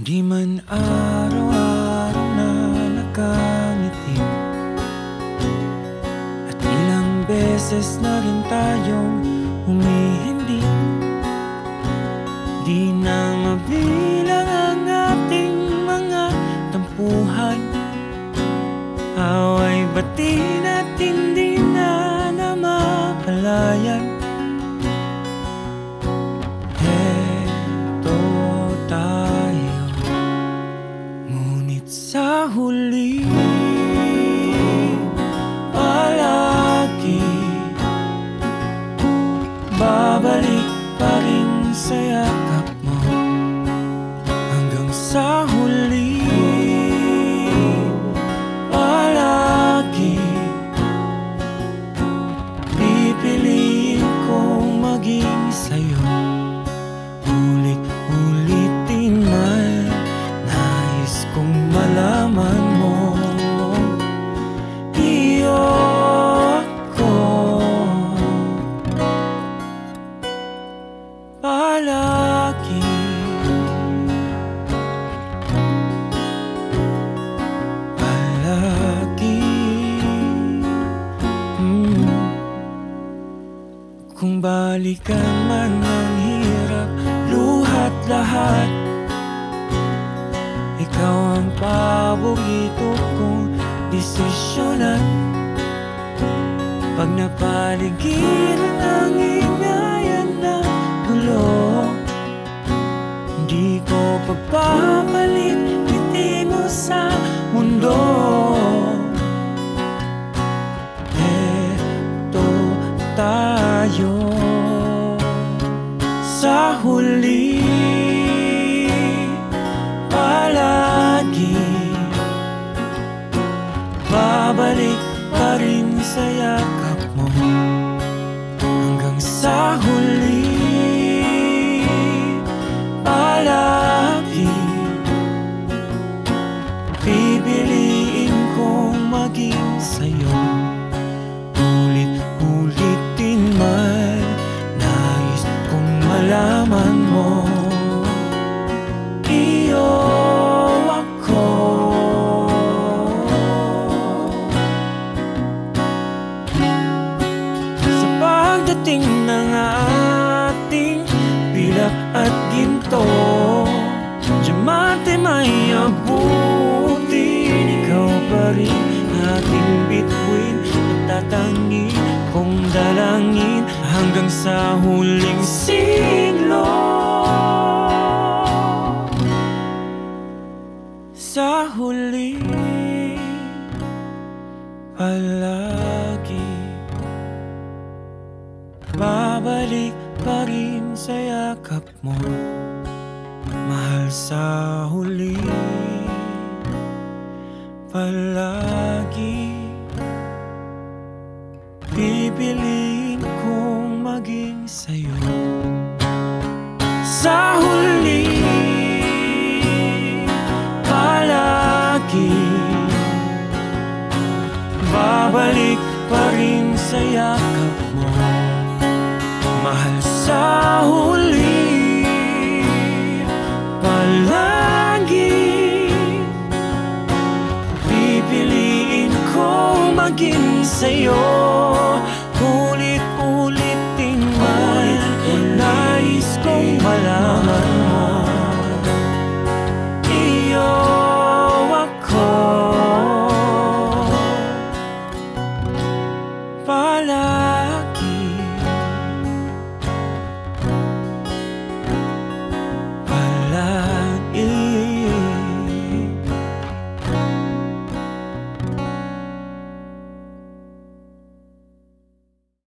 Di man araw-araw na nakangitim, at ilang beses na rin tayong humihindi. Di na mabilang ang ating mga tampuhan, away batin at hindi na namamalayan. Eto tayo, ngunit sa huli palagi babalik pa rin sa yakap mo. Hanggang sa huli palagi pipiliin kong maging sa'yo. Ulit-ulitin man, nais kong malaman mo, iyo ako palagi. Palagi. Kung balikan man ang hirap, luhat lahat, ikaw ang paborito kong desisyonan. Pag napaligiran ang ingayan ng gulo, hindi ko pagpapalit ngiti mo sa mundo. Eto tayo sa huli palagi babalik pa rin sa yakap mo. Hanggang sa huli palagi pipiliin kong maging sa'yo. Ulit-ulitin man, nais kong malaman mo, iyo ako. Sa pagdating ng ating pilak at ginto, diamante may abutin, ikaw pa rin aking bituin, natatangin kong dalangin hanggang sa huling siglo. Sa huli palagi babalik pa rin sa yakap mo. Mahal, sa huli palagi pipiliin kong maging sa'yo. Sa huli palagi babalik pa rin sa yakap mo. Mahal, sa huli palagi pipiliin kong maging sa'yo.